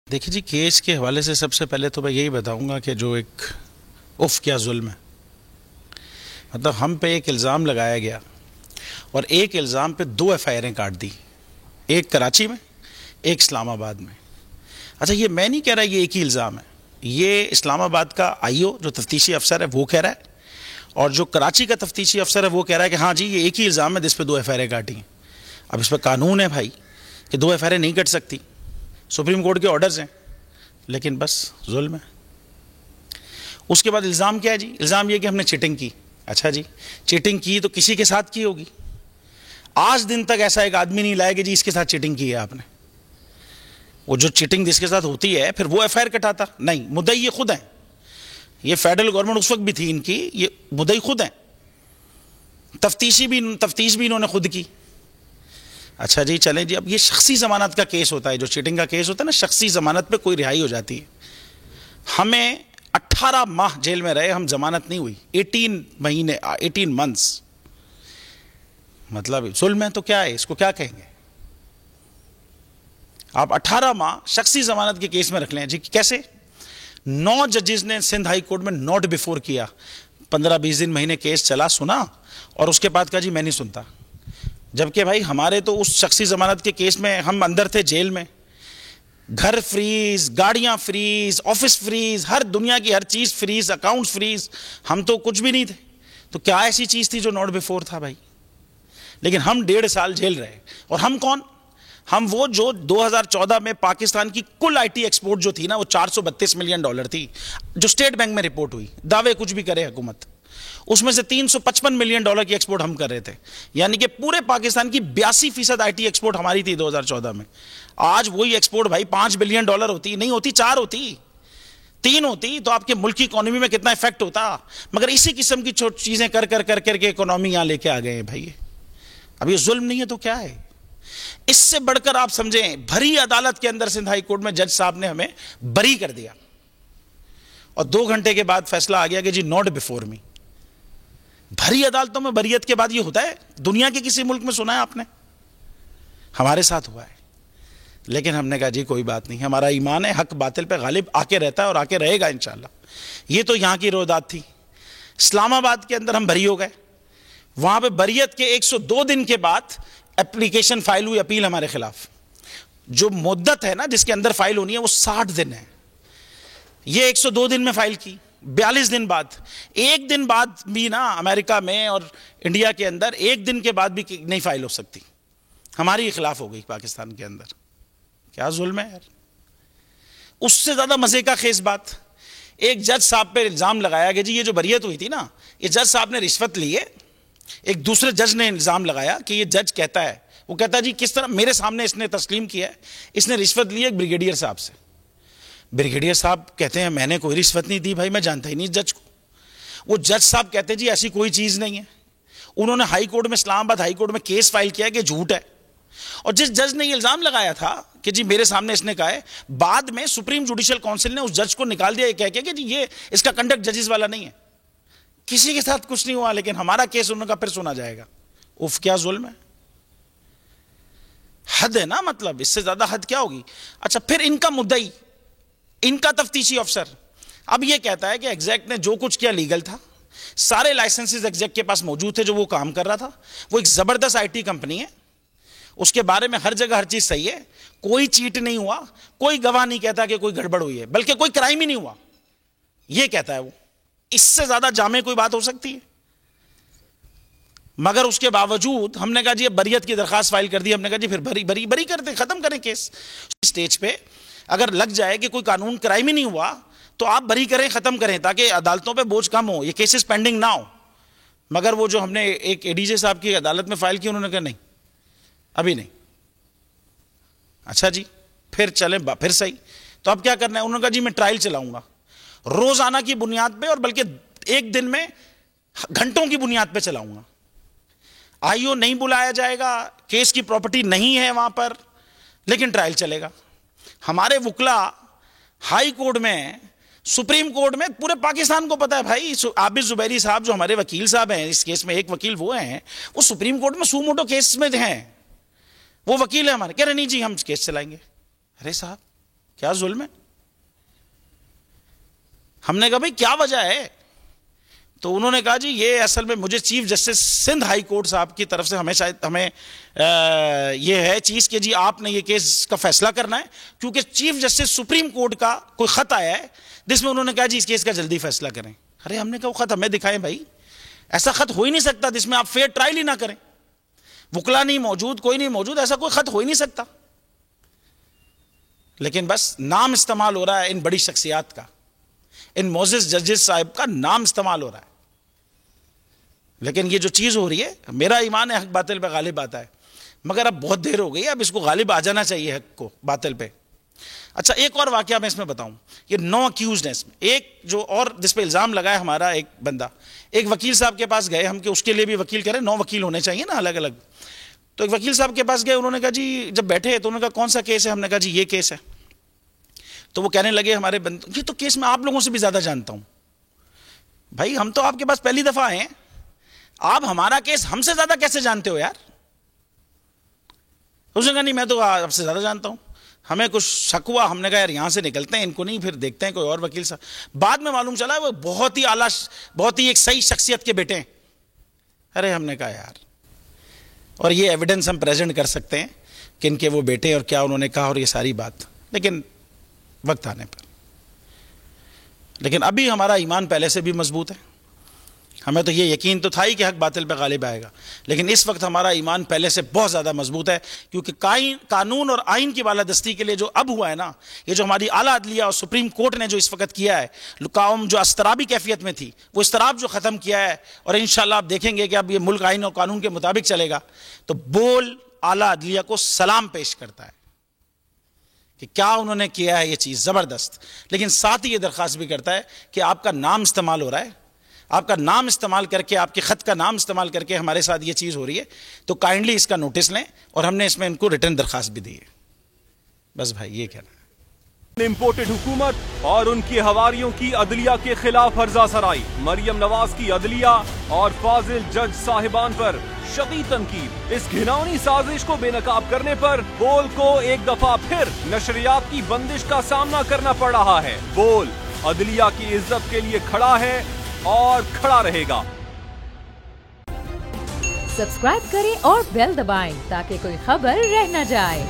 دیکھیے جی، کیس کے حوالے سے سب سے پہلے تو میں یہی بتاؤں گا کہ جو ایک کیا ظلم ہے. مطلب ہم پہ ایک الزام لگایا گیا اور ایک الزام پہ 2 FIR کاٹ دی، ایک کراچی میں، ایک اسلام آباد میں. اچھا، یہ میں نہیں کہہ رہا یہ ایک ہی الزام ہے، یہ اسلام آباد کا IO جو تفتیشی افسر ہے وہ کہہ رہا ہے، اور جو کراچی کا تفتیشی افسر ہے وہ کہہ رہا ہے کہ ہاں جی یہ ایک ہی الزام ہے جس پہ 2 FIR کاٹی ہیں. اب اس پہ قانون ہے بھائی کہ 2 FIR نہیں کٹ سکتی، سپریم کورٹ کے آرڈرز ہیں، لیکن بس ظلم ہے. اس کے بعد الزام کیا ہے جی؟ الزام یہ کہ ہم نے چیٹنگ کی. اچھا جی، چیٹنگ کی تو کسی کے ساتھ کی ہوگی. آج دن تک ایسا ایک آدمی نہیں لائے کہ جی اس کے ساتھ چیٹنگ کی ہے آپ نے. وہ جو چیٹنگ جس کے ساتھ ہوتی ہے پھر وہ FIR کٹاتا نہیں. مدعی یہ خود ہیں، یہ فیڈرل گورنمنٹ اس وقت بھی تھی ان کی، یہ مدعی خود ہیں. تفتیش بھی انہوں نے خود کی. اچھا جی چلیں جی، اب یہ شخصی ضمانت کا کیس ہوتا ہے، جو چیٹنگ کا کیس ہوتا ہے نا، شخصی ضمانت پہ کوئی رہائی ہو جاتی ہے. ہمیں 18 ماہ جیل میں رہے، ہم ضمانت نہیں ہوئی. 18 مہینے 18 months. مطلب ظلم ہے تو کیا ہے، اس کو کیا کہیں گے آپ؟ 18 ماہ شخصی ضمانت کے کیس میں رکھ لیں جی. کیسے؟ 9 ججز نے سندھ ہائی کورٹ میں نوٹ بیفور کیا. 15-20 دن مہینے کیس چلا، سنا، اور اس کے بعد کہا جی میں نہیں سنتا. جبکہ بھائی ہمارے تو اس شخصی ضمانت کے کیس میں ہم اندر تھے جیل میں، گھر فریز، گاڑیاں فریز، آفس فریز، ہر دنیا کی ہر چیز فریز، اکاؤنٹ فریز. ہم تو کچھ بھی نہیں تھے. تو کیا ایسی چیز تھی جو نوٹ بیفور تھا بھائی؟ لیکن ہم 1.5 سال جیل رہے. اور ہم کون؟ ہم وہ جو 2014 میں پاکستان کی کل IT ایکسپورٹ جو تھی نا، وہ $432 ملین تھی، جو اسٹیٹ بینک میں رپورٹ ہوئی. دعوے کچھ بھی کرے حکومت، اس میں سے $355 ملین کی ایکسپورٹ ہم کر رہے تھے. یعنی کہ پورے پاکستان کی 82% IT ایکسپورٹ ہماری تھی 2014 میں. آج وہی ایکسپورٹ بھائی $5 بلین ہوتی، نہیں ہوتی 4 ہوتی، 3 ہوتی، تو آپ کے ملک کی اکانومی میں کتنا افیکٹ ہوتا. مگر اسی قسم کی چیزیں کر کے اکانومی یہاں لے کے آ گئے ہیں بھائی. اب یہ ظلم نہیں ہے تو کیا ہے؟ اس سے بڑھ کر آپ سمجھیں، بھری عدالت کے اندر سندھ ہائی کورٹ میں جج صاحب نے ہمیں بری کر دیا، اور 2 گھنٹے کے بعد فیصلہ آ گیا کہ جی نوٹ بیفور می. بھری عدالتوں میں بریت کے بعد یہ ہوتا ہے؟ دنیا کے کسی ملک میں سنا ہے آپ نے؟ ہمارے ساتھ ہوا ہے. لیکن ہم نے کہا جی کوئی بات نہیں، ہمارا ایمان ہے حق باطل پہ غالب آ کے رہتا ہے اور آ کے رہے گا انشاءاللہ. یہ تو یہاں کی رویداد تھی. اسلام آباد کے اندر ہم بری ہو گئے. وہاں پہ بریت کے 102 دن کے بعد اپلیکیشن فائل ہوئی، اپیل ہمارے خلاف. جو مدت ہے نا جس کے اندر فائل ہونی ہے وہ 60 دن ہے. یہ 102 دن میں فائل کی. 42 دن بعد، 1 دن بعد بھی نا امریکہ میں اور انڈیا کے اندر 1 دن کے بعد بھی نہیں فائل ہو سکتی. ہماری خلاف ہو گئی پاکستان کے اندر. کیا ظلم ہے یار. اس سے زیادہ مزے کا خیز بات، ایک جج صاحب پہ الزام لگایا کہ جی یہ جو بریت ہوئی تھی نا، یہ جج صاحب نے رشوت لی ہے. ایک دوسرے جج نے الزام لگایا کہ یہ جج کہتا ہے، وہ کہتا ہے جی کس طرح میرے سامنے اس نے تسلیم کیا ہے، اس نے رشوت لی ہے ایک بریگیڈیئر صاحب سے. بریگیڈیئر صاحب کہتے ہیں میں نے کوئی رشوت نہیں دی بھائی، میں جانتا ہی نہیں جج کو. وہ جج صاحب کہتے ہیں جی ایسی کوئی چیز نہیں ہے. انہوں نے ہائی کورٹ میں، اسلام آباد ہائی کورٹ میں کیس فائل کیا کہ جھوٹ ہے. اور جس جج نے یہ الزام لگایا تھا کہ جی میرے سامنے اس نے کہا ہے، بعد میں سپریم جوڈیشل کونسل نے اس جج کو نکال دیا یہ کہہ کے کہ جی یہ اس کا کنڈکٹ ججز والا نہیں ہے. کسی کے ساتھ کچھ نہیں ہوا، لیکن ہمارا کیس انہوں کا پھر سنا جائے گا. کیا ظلم ہے. حد ہے نا. مطلب اس سے زیادہ حد کیا ہوگی. اچھا، پھر ان کا مدعی، ان کا تفتیشی افسر اب یہ کہتا ہے کہ ایگزیکٹ نے جو کچھ کیا لیگل تھا. سارے لائسنسز ایگزیکٹ کے پاس موجود تھے جو وہ کام کر رہا تھا. وہ ایک زبردست IT کمپنی ہے، اس کے بارے میں ہر جگہ ہر چیز صحیح ہے. کوئی چیٹ نہیں ہوا، کوئی گواہ نہیں کہتا کہ کوئی گڑبڑ ہوئی ہے، بلکہ کوئی کرائم ہی نہیں ہوا، یہ کہتا ہے وہ. اس سے زیادہ جامع کوئی بات ہو سکتی ہے؟ مگر اس کے باوجود ہم نے کہا جی بریت کی درخواست فائل کر دی. ہم نے کہا جی پھر بری کر دیں، ختم کریں کیس. سٹیج پہ اگر لگ جائے کہ کوئی قانون کرائم ہی نہیں ہوا تو آپ بری کریں، ختم کریں، تاکہ عدالتوں پہ بوجھ کم ہو، یہ کیسز پینڈنگ نہ ہو. مگر وہ جو ہم نے ایک ADJ صاحب کی عدالت میں فائل کی، انہوں نے کہا نہیں ابھی نہیں. اچھا جی پھر چلیں، پھر صحیح. تو اب کیا کرنا ہے؟ انہوں نے کہا جی میں ٹرائل چلاؤں گا روزانہ کی بنیاد پہ، اور بلکہ 1 دن میں گھنٹوں کی بنیاد پہ چلاؤں گا. IO نہیں بلایا جائے گا، کیس کی پراپرٹی نہیں ہے وہاں پر، لیکن ٹرائل چلے گا. ہمارے وکلا ہائی کورٹ میں، سپریم کورٹ میں، پورے پاکستان کو پتا ہے بھائی. عابد زبیری صاحب جو ہمارے وکیل صاحب ہیں اس کیس میں، ایک وکیل وہ ہیں، وہ سپریم کورٹ میں سو موٹو کیس میں ہیں، وہ وکیل ہے ہمارے. کہہ رہے نہیں جی ہم کیس چلائیں گے. ارے صاحب کیا ظلم ہے؟ ہم نے کہا بھائی کیا وجہ ہے؟ تو انہوں نے کہا جی یہ اصل میں مجھے chief justice Sindh high court صاحب کی طرف سے ہمیں یہ ہے چیز کہ جی آپ نے یہ کیس کا فیصلہ کرنا ہے، کیونکہ چیف جسٹس سپریم کورٹ کا کوئی خط آیا ہے جس میں انہوں نے کہا جی اس کیس کا جلدی فیصلہ کریں. ارے ہم نے کہا وہ خط ہمیں دکھائیں بھائی، ایسا خط ہو ہی نہیں سکتا جس میں آپ فیئر ٹرائل ہی نہ کریں. وکلا نہیں موجود، کوئی نہیں موجود، ایسا کوئی خط ہو ہی نہیں سکتا. لیکن بس نام استعمال ہو رہا ہے ان بڑی شخصیات کا، ان معزز ججز صاحب کا نام استعمال ہو رہا ہے. لیکن یہ جو چیز ہو رہی ہے، میرا ایمان ہے حق باطل پہ غالب آتا ہے، مگر اب بہت دیر ہو گئی ہے، اب اس کو غالب آ جانا چاہیے حق کو باطل پہ. اچھا ایک اور واقعہ میں اس میں بتاؤں، یہ 9 اکیوزڈ ہیں اس میں. ایک جو اور جس پہ الزام لگا ہے ہمارا ایک بندہ، ایک وکیل صاحب کے پاس گئے ہم کہ اس کے لیے بھی وکیل کریں، 9 وکیل ہونے چاہیے نا الگ الگ. تو ایک وکیل صاحب کے پاس گئے، انہوں نے کہا جی جب بیٹھے تو انہوں نے کہا کون سا کیس ہے؟ ہم نے کہا جی یہ کیس ہے. تو وہ کہنے لگے ہمارے بندے یہ تو کیس میں آپ لوگوں سے بھی زیادہ جانتا ہوں. بھائی ہم تو آپ کے پاس پہلی دفعہ آئے ہیں، آپ ہمارا کیس ہم سے زیادہ کیسے جانتے ہو یار؟ اس نے کہا نہیں میں تو آپ سے زیادہ جانتا ہوں. ہمیں کچھ شک ہوا، ہم نے کہا یار یہاں سے نکلتے ہیں، ان کو نہیں پھر دیکھتے ہیں کوئی اور وکیل صاحب. بعد میں معلوم چلا وہ بہت ہی اعلیٰ، بہت ہی ایک صحیح شخصیت کے بیٹے ہیں. ارے ہم نے کہا یار، اور یہ ایویڈنس ہم پریزنٹ کر سکتے ہیں کہ ان کے وہ بیٹے اور کیا انہوں نے کہا اور یہ ساری بات، لیکن وقت آنے پر. لیکن ابھی ہمارا ایمان پہلے سے بھی مضبوط ہے. ہمیں تو یہ یقین تو تھا ہی کہ حق باطل پہ غالب آئے گا، لیکن اس وقت ہمارا ایمان پہلے سے بہت زیادہ مضبوط ہے، کیونکہ قانون اور آئین کی بالادستی کے لیے جو اب ہوا ہے نا، یہ جو ہماری اعلیٰ عدلیہ اور سپریم کورٹ نے جو اس وقت کیا ہے، قوم جو اضطرابی کیفیت میں تھی وہ اضطراب جو ختم کیا ہے، اور انشاءاللہ آپ دیکھیں گے کہ اب یہ ملک آئین اور قانون کے مطابق چلے گا، تو بول اعلیٰ عدلیہ کو سلام پیش کرتا ہے کہ کیا انہوں نے کیا ہے یہ چیز زبردست. لیکن ساتھ ہی یہ درخواست بھی کرتا ہے کہ آپ کا نام استعمال ہو رہا ہے، آپ کا نام استعمال کر کے، آپ کے خط کا نام استعمال کر کے ہمارے ساتھ یہ چیز ہو رہی ہے، تو کائنڈلی اس کا نوٹس لیں. اور ہم نے اس میں ان کو ریٹرن درخواست بھی دی ہے. بس بھائی یہ کہنا ہے. امپورٹڈ حکومت اور ان کی ہواریوں کی عدلیہ کے خلاف ہرزہ سرائی، مریم نواز کی عدلیہ اور فاضل جج صاحبان پر شدید تنقید. اس گھناؤنی سازش کو بے نقاب کرنے پر بول کو ایک دفعہ پھر نشریات کی بندش کا سامنا کرنا پڑ رہا ہے. بول عدلیہ کی عزت کے لیے کھڑا ہے اور کھڑا رہے گا. سبسکرائب کریں اور بیل دبائیں تاکہ کوئی خبر رہ نہ جائے.